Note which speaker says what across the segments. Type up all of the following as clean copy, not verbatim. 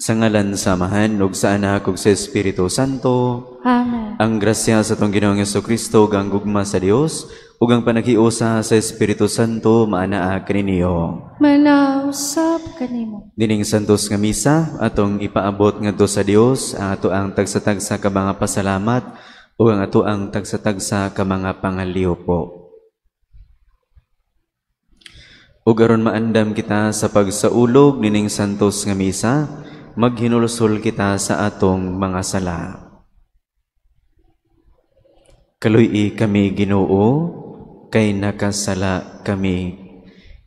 Speaker 1: Sa ngalan samahan, ug sa Anak, ug sa Espiritu Santo.
Speaker 2: Amen.
Speaker 1: Ang grasya sa tong Ginoong Jesucristo, ang gugma sa Dios, ug ang panagiusa sa Espiritu Santo, maanaa kaninyo.
Speaker 2: Manausap kanimo.
Speaker 1: Dining santos nga misa, atong ipaabot ngadto sa Dios, ang ato ang tagsa-tagsa ka mga pasalamat, ug ang ato ang tagsa-tagsa ka mga pangaliw po. Ug aron maandam kita sa pagsaulog nining santos nga misa, maghinulsol kita sa atong mga sala. Kaluy kami Ginoo, kay nakasala kami.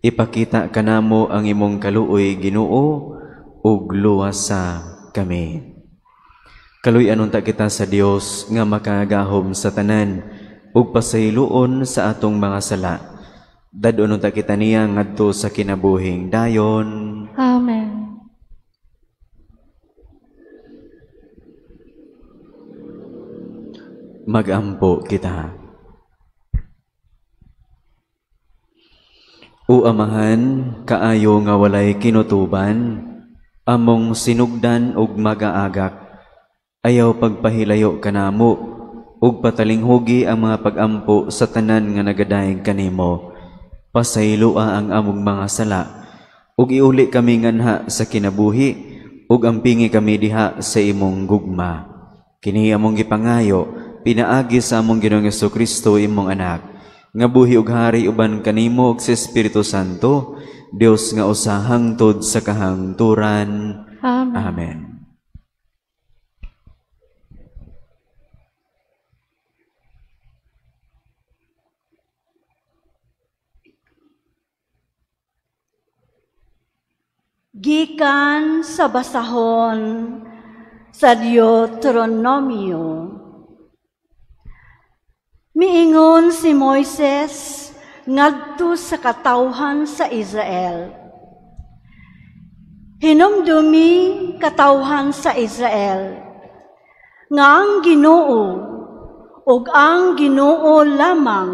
Speaker 1: Ipakita kanamo ang imong kaluoy Ginoo, ug luwasa kami. Kaluy anunta kita sa Dios nga makagahom sa tanan, ug pasayloon sa atong mga sala. Dadon unta kita niya ngadto sa kinabuhing dayon.
Speaker 2: Amen.
Speaker 1: Magampo kita. O Amahan, kaayo nga walay kinutuban, among sinugdan ug magaagak, ayaw pagpahilayo kanamo, ug patalinghugi ang mga pagampo sa tanan nga nagadayeg kanimo. Pasayloa ang among mga sala, ug iuli kami nganha sa kinabuhi, ug ampingi kami diha sa imong gugma. Kini among gipangayo, pinaagi sa among Ginoong Jesucristo imong anak, nga buhi ug hari uban kanimo ug sa Espiritu Santo, Dios nga usa hangtod sa kahangturan.
Speaker 2: Amen.
Speaker 1: Amen.
Speaker 3: Gikan sa basahon sa Deuteronomio. Miingon si Moises ngadto sa katawhan sa Israel. Hinumdumi katawhan sa Israel nga ang Ginoo ug ang Ginoo lamang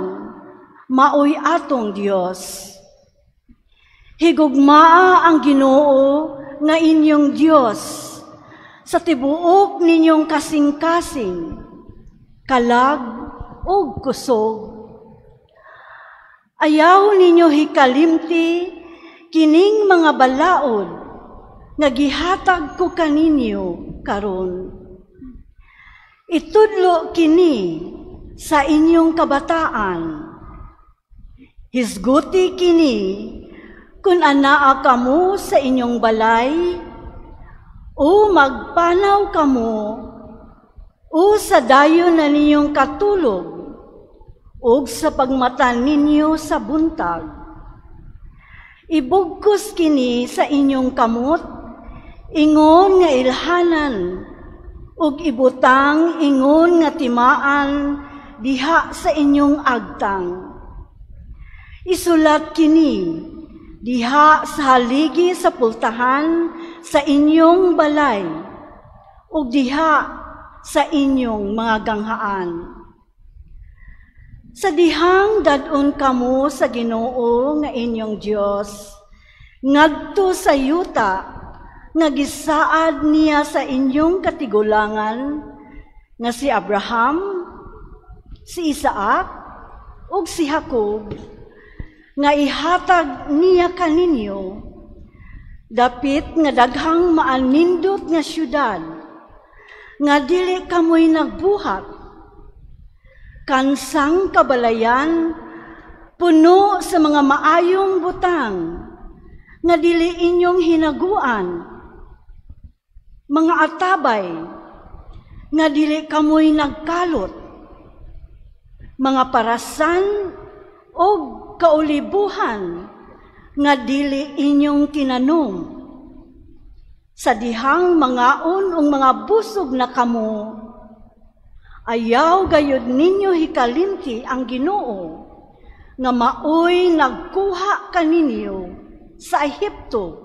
Speaker 3: maoy atong Dios. Higugmaa ang Ginoo nga inyong Dios sa tibuok ninyong kasing-kasing, kalag ug kusog. Ayaw ninyo hikalimti kining mga balaod nga gihatag ko kaninyo karon. Itudlo kini sa inyong kabataan. Hisguti kini kung anaa kamo sa inyong balay, o magpanaw kamo, o sa dayon na ninyong katulog, o sa pagmatan ninyo sa buntag. Ibugkos kini sa inyong kamot, ingon nga ilhanan, ug ibutang ingon nga timaan diha sa inyong agtang. Isulat kini diha sa haligi sa pultahan sa inyong balay, ug diha sa inyong mga ganghaan. Sa dihang dadon kamo sa Ginoo nga inyong Dios, ngadto sa yuta nga gisaad niya sa inyong katigulangan nga si Abraham, si Isaac, ug si Jacob, nga ihatag niya kaninyo, dapit nga daghang maanindot nga syudad, nga dili kamoy nagbuhat, kansang kabalayan, puno sa mga maayong butang, nga dili inyong hinaguan, mga atabay, nga dili kamoy nagkalot, mga parasan o kaulibuhan, nga dili inyong tinanom. Sa dihang mangaon ung mga busog na kamo, ayaw gayud ninyo hikalimti ang Ginoo, nga maoy nagkuha kaninyo sa Ehipto,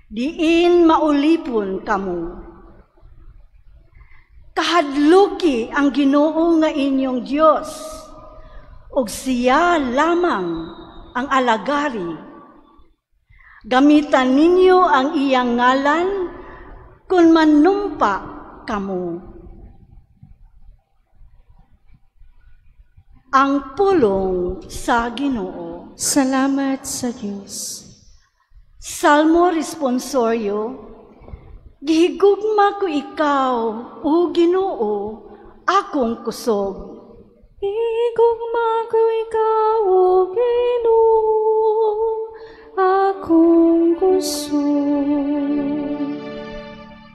Speaker 3: diin maulipon kamo. Kahadluki ang Ginoo nga inyong Dios, ug siya lamang ang alagari. Gamitan ninyo ang iyang ngalan kun manumpa kamo. Ang pulong sa Ginoo.
Speaker 2: Salamat sa Diyos.
Speaker 3: Salmo responsorio. Gihigugma ko ikaw, o Ginoo, akong kusog.
Speaker 2: Igugma ko ikaw, O Ginoo, akong kusog.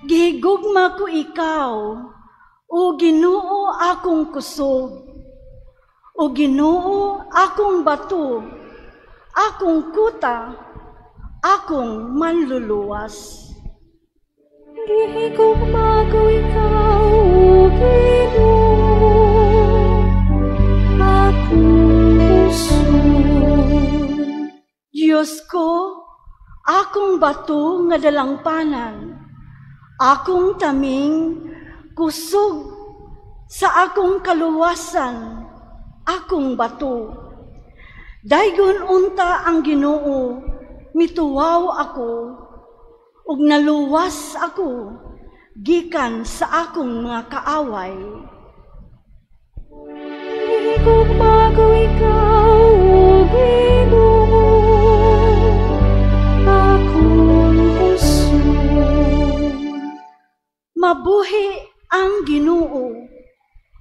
Speaker 3: Gihigugma ko ikaw, o Ginoo, akong kusog. O Ginoo, akong bato, akong kuta, akong manluluwas.
Speaker 2: Gihigugma ko ikaw, O Ginoo, akong kusog.
Speaker 3: Diyos ko, akong bato nga dalangpanan, akong taming kusog sa akong kaluwasan, akong bato. Daygon unta ang Ginoo, mituwaw ako, ug naluwas ako, gikan sa akong mga kaaway.
Speaker 2: Igugma ko ikaw, O Ginoo, akong kusog.
Speaker 3: Mabuhi ang Ginoo,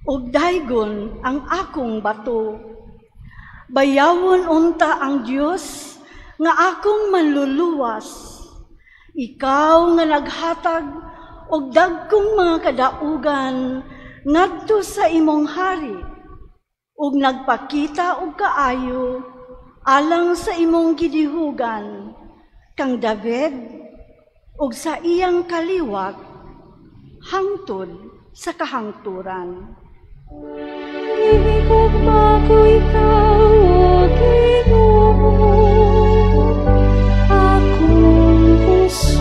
Speaker 3: ug daygon ang akong bato. Bayawon unta ang Dios nga akong manluluwas. Ikaw nga naghatag og dagkong mga kadaugan ngadto sa imong hari, ug nagpakita og kaayo alang sa imong gidihugan kang David ug sa iyang kaliwat hangtod sa kahangturan.
Speaker 2: Igugma ko ikaw, O Ginoo, akong kusog.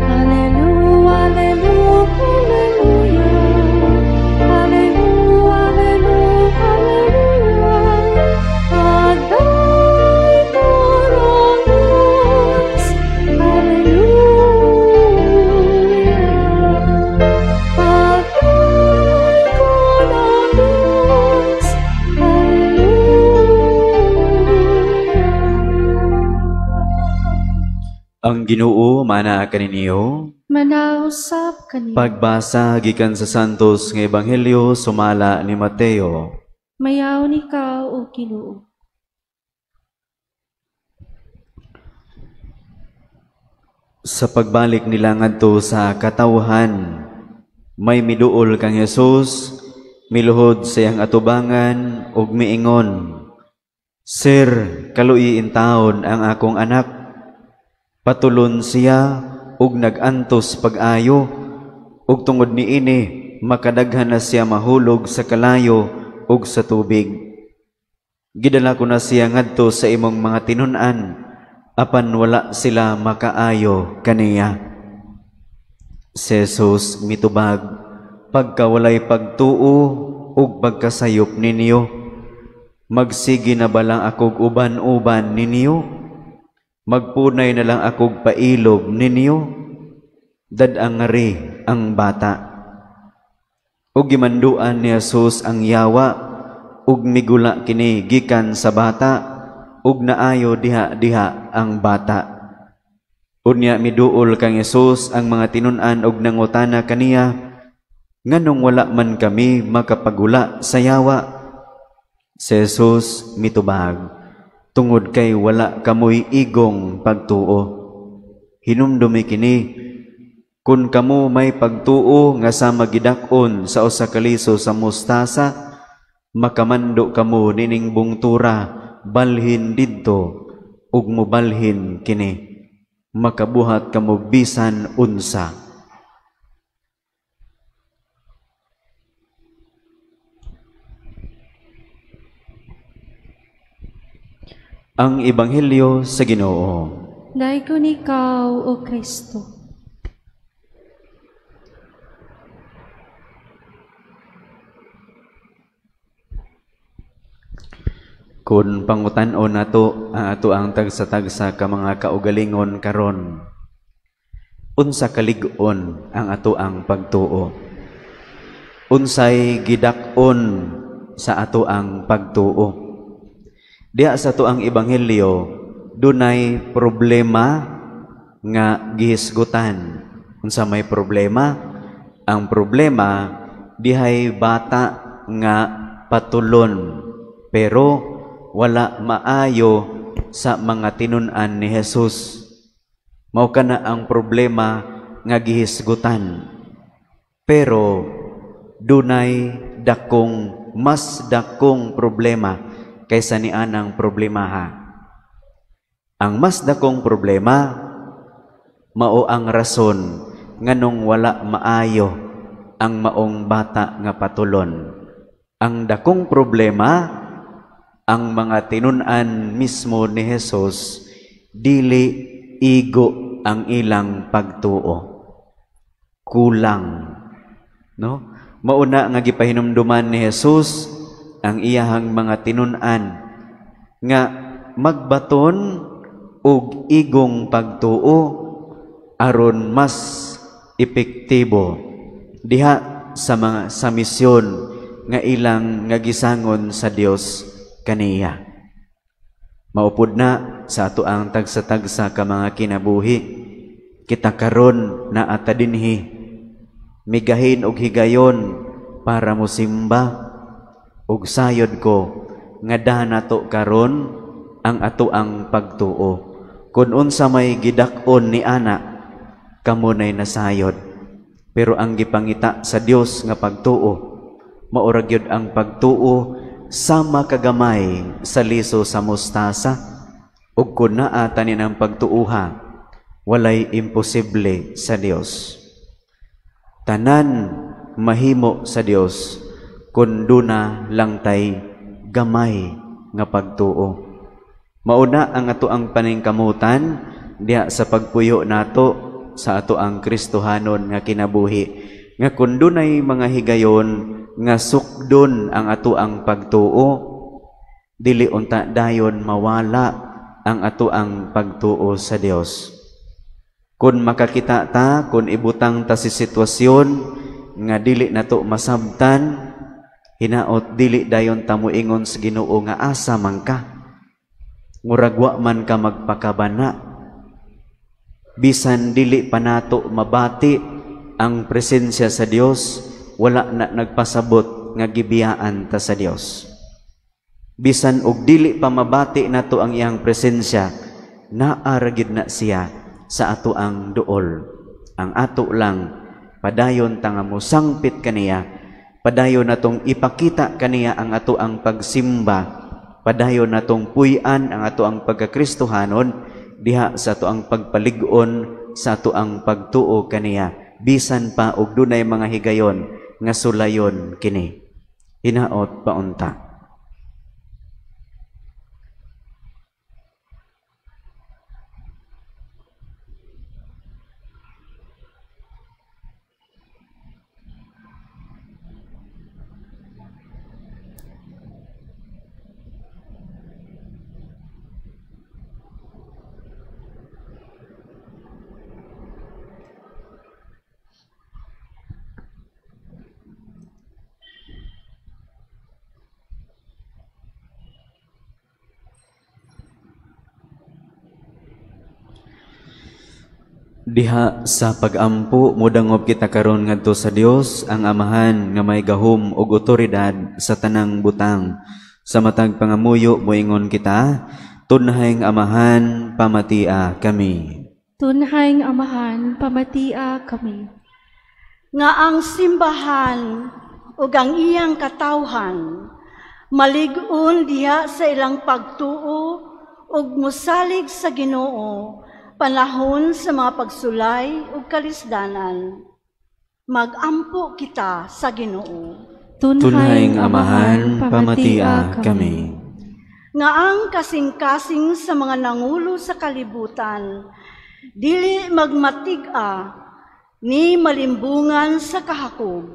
Speaker 2: Hallelujah, hallelujah, hallelujah, hallelujah, hallelujah. Aday koronas, hallelujah. Aday koronas, hallelujah.
Speaker 1: Ang Ginoo mana kaninyo.
Speaker 2: Manausap kanimo.
Speaker 1: Pagbasa gikan sa Santos nga Ebanghelyo sumala ni Mateo.
Speaker 2: Mayaw ni ikaw, O Ginoo.
Speaker 1: Sa pagbalik nila ngadto sa katawhan, may miduol kang Jesus, miluhod sa iyang atubangan ug miingon, Sir, kaluiin taon ang akong anak. Patulon siya ug nagantos pag-ayo, ug tungod niini makadaghan na siya mahulog sa kalayo ug sa tubig. Gidala ko na siya ngadto sa imong mga tinun-an, apan wala sila makaayo kaniya. Si Jesus mitubag, pagkawalay pagtuo ug pagkasayop ninyo, magsige na balang akog uban-uban ninyo? Magpunay na lang akog pailog ninyo? Dadang ngari ang bata. Ug gimanduan ni Jesus ang yawa, ug migula kini gikan sa bata, ug naayo diha-diha ang bata. Unya miduol kang Jesus ang mga tinun-an ug nangutana kaniya, nganong wala man kami makapagula sa yawa? Si Jesus mitubag, tungod kay wala kamoy igong pagtuo. Hinumdumi kini, kun kamo may pagtuo nga sa magidak-on sa usa ka liso sa mustasa, makamando kamo nining bungtura, balhin didto ug mobalhin kini, makabuhat kamo bisan unsa. Ang Ebanghelyo sa Ginoo.
Speaker 2: Daikon ikaw, O Kristo.
Speaker 1: Kun pangutan-on nato ato ang tagsa-tagsa ka mga kaugalingon karon. Unsa kalig-on ang ato ang pagtuo? Unsay gidak-on sa ato ang pagtuo? Diha sa ato ang ebanghelyo dunay problema nga gihisgutan. Unsa may problema? Ang problema dihay bata nga patulon pero wala maayo sa mga tinun-an ni Jesus. Mao kana ang problema nga gihisgutan. Pero dunay mas dakong problema kaysa ni anang problemaha. Ang mas dakong problema mao ang rason nganong wala maayo ang maong bata nga patulon. Ang dakong problema, ang mga tinun-an mismo ni Jesus, dili igo ang ilang pagtuo. Kulang. No? Mauna nga gipahinumduman ni Jesus ang iyahang mga tinun-an nga magbaton og igong pagtuo aron mas epektibo diha sa misyon nga ilang nga gisangon sa Dios kaniya. Maupod na sa ato ang tagsa-tagsa ka mga kinabuhi, kita karon na ata dinhi migahin og higayon para mosimba ug sayod ko nga dahanato karon ang ato ang pagtuo. Kun unsa may gidak-on ni ana kamo nay nasayod. Pero ang gipangita sa Dios nga pagtuo, maura gyud ang pagtuo sama kagamay sa liso sa mustasa. Ug kun naa tanin ang pagtuuha, walay imposible sa Dios. Tanan mahimo sa Dios kun duna lang tay gamay nga pagtuo. Mauna ang ato ang paningkamutan diha sa pagpuyo nato sa ato ang Kristohanon nga kinabuhi nga kun dunay mga higayon nga sukdon ang ato ang pagtuo, dili unta dayon mawala ang ato ang pagtuo sa Dios. Kun makakita ta, kun ibutang ta si sitwasyon nga dili nato masabtan, hinaot dili dayon ta moingon sa Ginoo nga asa man ka, murag wa man ka magpakabana. Bisan dili pa nato mabati ang presensya sa Dios, wala na nagpasabot nga gibiyaan ta sa Dios. Bisan og dili pa mabati nato ang iyang presensya, naa gid na siya sa ato ang duol. Ang ato lang padayon ta nga mosangpit kaniya, padayon natong ipakita kaniya ang ato ang pagsimba, padayon natong puy-an ang ato ang pagkakristohanon diha sa ato ang pagpalig-on sa ato ang pagtuo kaniya, bisan pa og dunay mga higayon nga sulayon kini. Hinaot paunta. Diha sa pag-ampo modangob kita karon ngadto sa Dios ang Amahan nga may gahom ug otoridad sa tanang butang. Sa matag pangamuyo moingon kita, tunhayng Amahan, pamatia kami.
Speaker 2: Tunhayng Amahan, pamatia kami.
Speaker 3: Nga ang simbahan ug ang iyang katawhan malig-on diha sa ilang pagtuo ug mosalig sa Ginoo panahon sa mga pagsulay ug kalisdanan. Magampo kita sa Ginoo.
Speaker 1: Tunhayng Amahan, pamatia kami.
Speaker 3: Nga ang kasing-kasing sa mga nangulo sa kalibutan, dili magmatig-a ni malimbungan sa kahakog.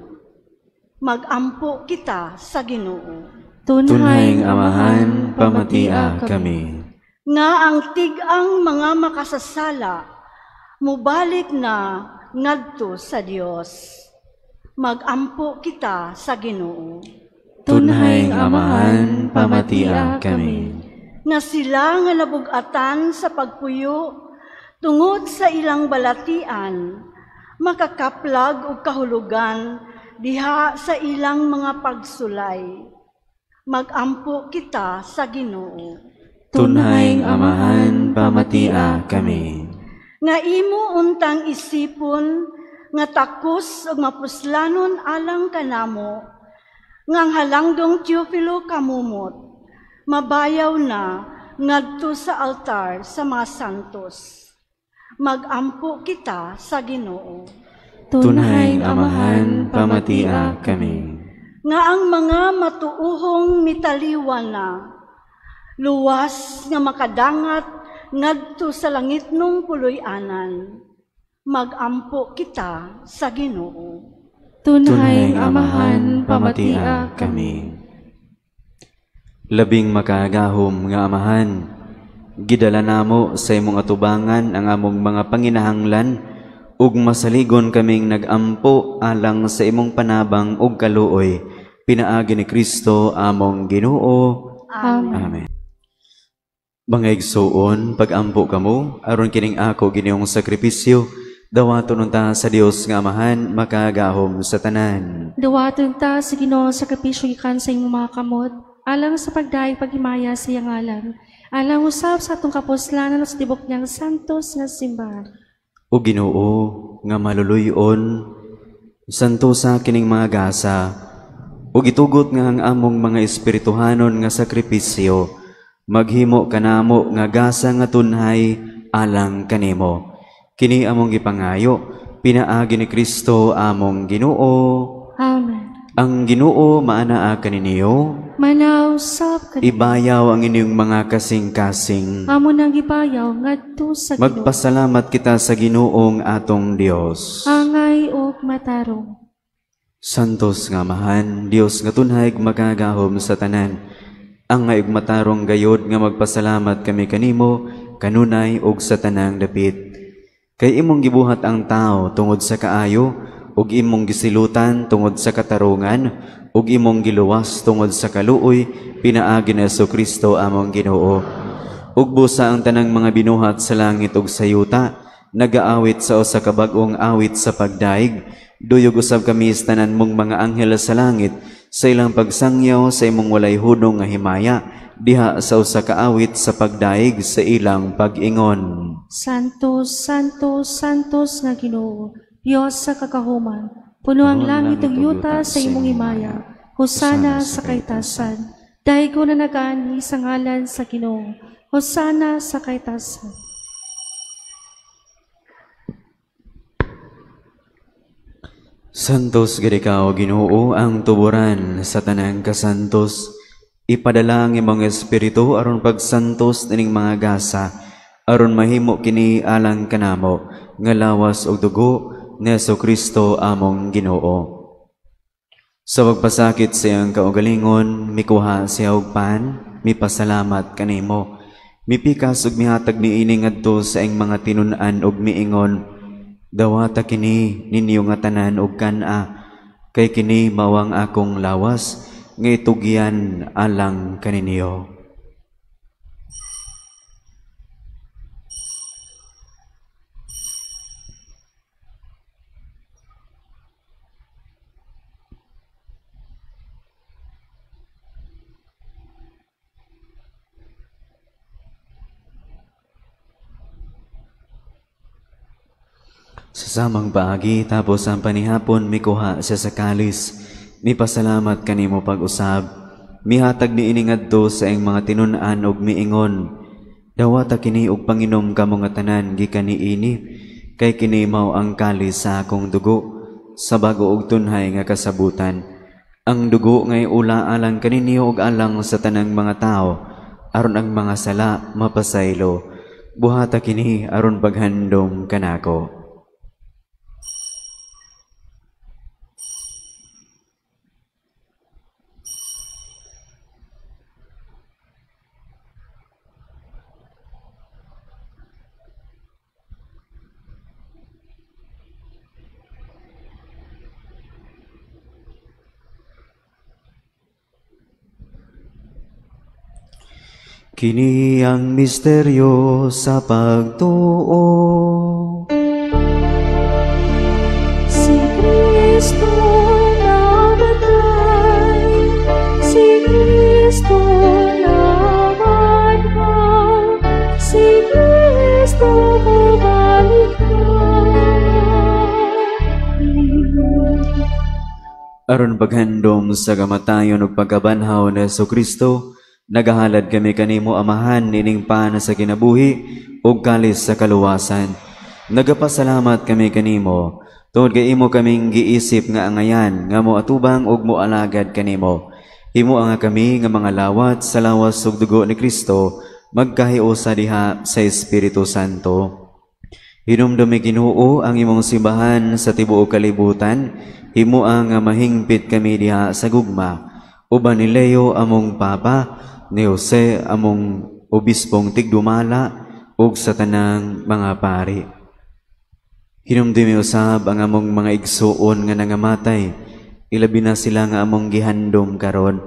Speaker 3: Magampo kita sa Ginoo.
Speaker 1: Tunhayng Amahan, pamatia kami.
Speaker 3: Nga ang tigang mga makasasala, mubalik na ngadto sa Dios. Magampo kita sa Ginoo.
Speaker 1: Tunhayng Amahan, pamatia kami.
Speaker 3: Na sila nga nabugatan sa pagpuyo tungod sa ilang balatian, makakaplag og kahulugan diha sa ilang mga pagsulay. Magampo kita sa Ginoo.
Speaker 1: Tunhayng Amahan, pamatia kami.
Speaker 3: Nga imo untang isipon nga takos ug mapuslanon alang kanamo, ngang halangdong Teofilo kamumot, mabayaw na ngadto sa altar sa mga santos. Magampo kita sa Ginoo.
Speaker 1: Tunhayng Amahan, pamatia kami.
Speaker 3: Nga ang mga matuuhong mitaliwan na, luwas nga makadangat ngadto sa langitnong puloy-anan. Magampo kita sa Ginoo.
Speaker 2: Tunhayng Amahan, pamatia kami.
Speaker 1: Labing makagahom nga Amahan, gidala namo sa imong atubangan ang among mga panginahanglan ug masaligon kaming nagampo alang sa imong panabang ug kaluoy, pinaagi ni Kristo among Ginoo.
Speaker 2: Amen.
Speaker 1: Amen. Mga igsuon, pag-ampo kamo, aron kining ako giniong sakripisyo, dawaton unta sa Dios nga Amahan, makagahom sa tanan.
Speaker 2: Dawaton ta sa Ginoo sa sakripisyo gikan sa imong mga kamot, alang sa pagdaig paghimaya sa iyang ngalan, alang usab sa atong kapuslanan sa tibok niyang santos nga simbahan.
Speaker 1: O Ginoo nga maluluyon, santo sa kining mga gasa, ug itugot nga ang among mga espirituhanon nga sakripisyo, maghimo kanamo nga gasa nga tunhay alang kanimo. Kini among gipangayo, pinaagi ni Kristo among Ginoo.
Speaker 2: Amen.
Speaker 1: Ang Ginoo maanaa kaninyo,
Speaker 2: Manaw sab ka
Speaker 1: ibayaw ang inyong mga kasing-kasing.
Speaker 2: amo nang gibayaw ngadto sa Ginoo.
Speaker 1: Magpasalamat kita sa Ginoong atong Dios.
Speaker 2: Angay og matarong.
Speaker 1: Santos nga Amahan, Dios nga tunhay magagahom sa tanan. Ang nga igmatarong gayod nga magpasalamat kami kanimo, kanunay ug sa tanang dapit. Kay imong gibuhat ang tao tungod sa kaayo, ug imong gisilutan tungod sa katarungan, ug imong giluwas tungod sa kaluoy, pinaagi ni Jesucristo among Ginoo. Ug busa ang tanang mga binuhat sa langit ug sa yuta, nagaawit sa usa ka bag-ong awit sa pagdaig, duyog usab kami sa tanan mong mga anghel sa langit, sa ilang pagsangyaw sa imong walay hunong nga himaya, diha sa usa ka awit sa pagdaig sa ilang pag-ingon.
Speaker 2: Santos, Santos, Santos nga Ginoo, Diyos sa kakahuman, puno ang langit ug yuta sa imong himaya, hosana sa kaitasan. Daigo na nagaani sa ngalan sa Ginoo, hosana sa kaitasan.
Speaker 1: Santos gid ikaw, Ginoo, ang tuburan sa tanang kasantos. Ipadala ang imong espiritu aron pagsantos nining mga gasa, aron mahimo kini alang kanamo nga lawas og dugo ni Jesucristo among Ginoo. Sa pagpasakit sa iyang kaugalingon, mikuha siya og pan, mipasalamat kanimo. Mipikas ug mihatag niini ngadto sa iyang mga tinun-an ug miingon, dawata kini ninyo nga tanan ug kan-a, kay kini mawang akong lawas nga itugyan alang kaninyo. Sa samang paagi, tapos ang panihapon, mikuha siya sa kalis. Mipasalamat kanimo pag-usab. Mihatag ni iningadto sa iyang mga tinun-an og miingon. Dawata kini og panginom kamo nga tanan gikan niini, kay kini mao ang kalis sa akong dugo, sa bago og tunhay nga kasabutan. Ang dugo ngay ula alang kaninyo og alang sa tanang mga tao, aron ang mga sala mapasaylo. Buhata kini aron paghandom kanako. Kini ang misteryo sa pagtuo.
Speaker 2: Si Kristo namatay, si Kristo namatay, si Kristo babalik
Speaker 1: Aron paghandom sa kamatayon ug pagkabanhaw ni Jesucristo, nagahalad kami kanimo Amahan nining pan sa kinabuhi ug kalis sa kaluwasan. Nagapasalamat kami kanimo tungod kay imo kaming giisip nga angayan nga moatubang ug moalagad kanimo. Himo nga kami nga mga lawat sa lawas ug dugo ni Kristo magkahiusa diha sa Espiritu Santo. Hinumdumi Ginoo ang imong simbahan sa tibuok kalibutan. Himo ang mahingpit kami diha sa gugma. Uban ni Leo among Papa, ni Jose among obispong tigdumala, ug sa tanang mga pari. Hinumdumi usab ang among mga igsuon nga nangamatay. Ilabi na sila nga among gihandom karon.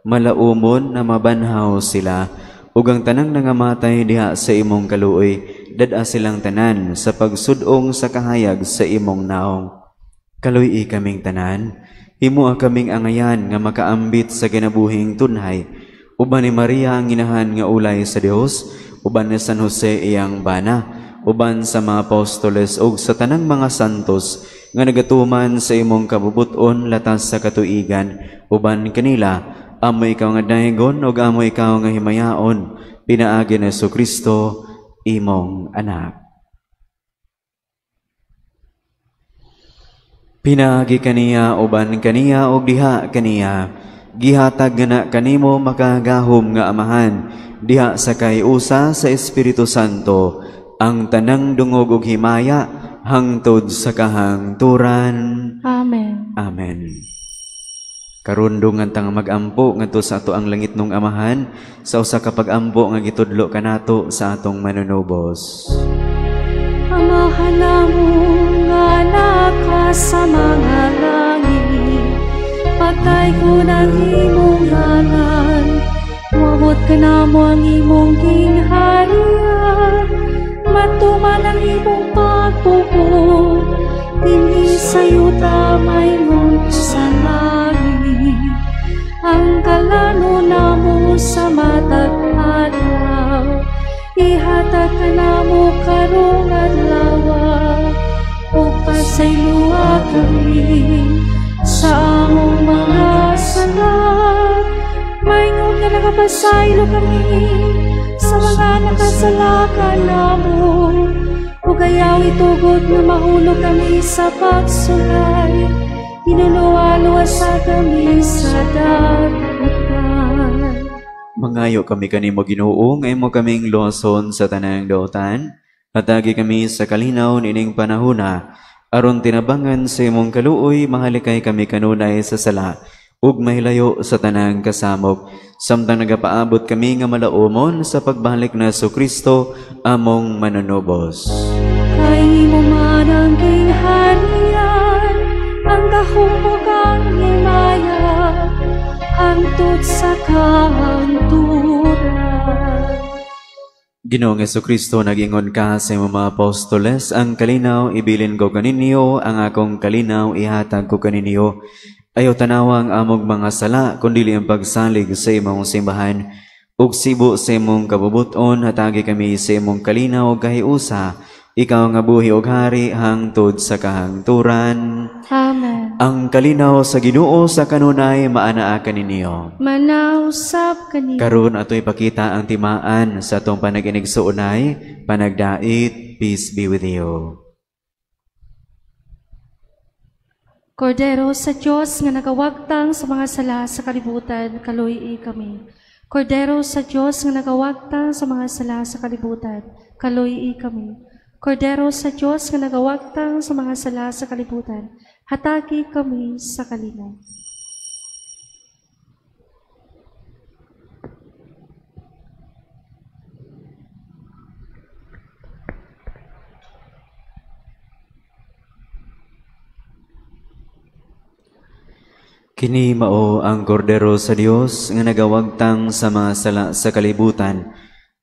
Speaker 1: Malaumon na mabanhaw sila, ug ang tanang nangamatay diha sa imong kaluoy, dad-a silang tanan sa pagsudong sa kahayag sa imong naong. Kaluy kaming tanan, himo kaming angayan nga makaambit sa kinabuhing tunhay, uban ni Maria ang inahan nga ulay sa Dios, uban ni San Jose iyang bana, uban sa mga apostoles ug sa tanang mga santos nga nagatuman sa imong kabubuton latas sa katuigan, uban kanila amo ikaw nga dahigon ug amo ikaw nga himayaon, pinaagi ni Jesucristo imong anak. Pinagi kaniya uban kaniya og diha kaniya, gihatag na kanimo makagahom nga Amahan, diha sa kayusa sa Espiritu Santo, ang tanang dungog ug himaya hangtod sa kahangturan.
Speaker 2: Amen.
Speaker 1: Amen. Karon dungan tang magampo ngadto sa ato ang langit nung Amahan, sa usa ka pagampo nga gitudlo kanato sa atong manunubos.
Speaker 2: Amahan namong nga naka sa mga langit, patay ko ng imong ngalan, wabot ka na mo ang imong kingharian, matuman ang imong pagpupul, dinhi sa'yo tamay mo sa langit, ang kalano na mo sa matag adlaw, ihatag ka na mo karong adlaw, upang sa'y luha kami sa among mga sala. Maingon nga nakapasaylo kami sa mga nakasalakan namo, ug ayaw itugod na mahulog kami sa pagsulay, inuluwa-luwasa kami sa dagutan.
Speaker 1: Mangayo kami kanimo Ginoo, nga imo kaming luwason sa tanang daotan, hatagi kami sa kalinaw nining panahona, aron tinabangan sa imong kaluoy, mahalikay kami kanunay sa sala, ug mahilayo sa tanang kasamok, samtang nagapaabot kami nga malaumon sa pagbalik na Jesucristo among manunubos.
Speaker 2: Kay imo man ang kingharian, ang kahumog ang himaya, hangtod sa kahangturan.
Speaker 1: Ginoong Jesucristo, nagingon ka sa imong mga apostoles, ang kalinaw ibilin ko kaninyo, ang akong kalinaw ihatag ko kaninyo. Ayaw tanawang among mga sala, kundili ang pagsalig sa imong simbahan. Ug sibo sa imong kabubuton, hatagi kami sa imong kalinaw kahiusa, ikaw nga buhi og hari hangtod sa kahangturan.
Speaker 2: Amen.
Speaker 1: Ang kalinaw sa Ginoo sa kanunay maanaa kaninyo.
Speaker 2: Manausap kanimo.
Speaker 1: Karon ato'y ipakita ang timaan sa atong panaginig sa unay, panagdait, peace be with you.
Speaker 2: Kordero sa Diyos nga nagawagtang sa mga sala sa kalibutan, kaluy kami. Kordero sa Diyos nga nagawagtang sa mga sala sa kalibutan, kaluy kami. Kordero sa Diyos nga nagawagtang sa mga sala sa kalibutan, hatagi kami sa kalinaw.
Speaker 1: Kini mao ang kordero sa Dios nga nagawagtang sa mga sala sa kalibutan.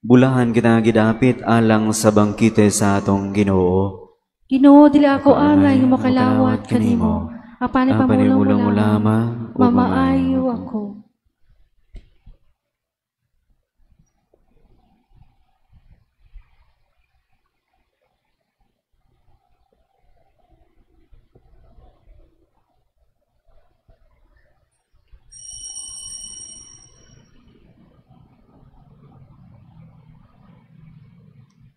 Speaker 1: Bulahan kita gidapit alang sa bangkite sa atong Ginoo.
Speaker 2: Ginoo, dili ako angay nga makalawat kanimo. Apan
Speaker 1: Panimulang
Speaker 2: ipamulang mo lamang,
Speaker 1: ulama,
Speaker 2: mamaayo ako.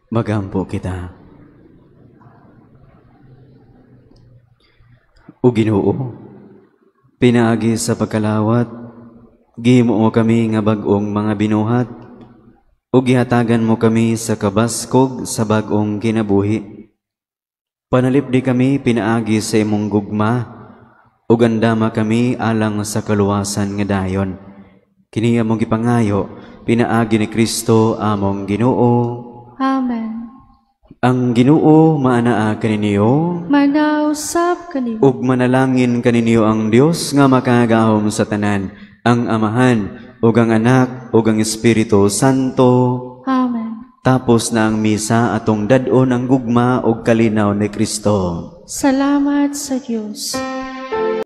Speaker 1: Magampo kita. O Ginoo, pinaagi sa pagkalawat, gihimo mo kami nga bag-ong mga binuhat, o gihatagan mo kami sa kabaskog sa bag-ong kinabuhi. Panalipdi kami pinaagi sa imong gugma, o gandama kami alang sa kaluwasan nga dayon. Kini among gipangayo, pinaagi ni Kristo among Ginoo.
Speaker 2: Amen.
Speaker 1: Ang Ginoo maanaa kaninyo,
Speaker 2: Manausap kanimo.
Speaker 1: ug manalangin kaninyo ang Dios nga makagahom sa tanan, ang Amahan, ug ang Anak, ug ang Espiritu Santo.
Speaker 2: Amen.
Speaker 1: Tapos na ang misa atong dad-on ang gugma ug kalinaw ni Kristo.
Speaker 2: Salamat sa Diyos.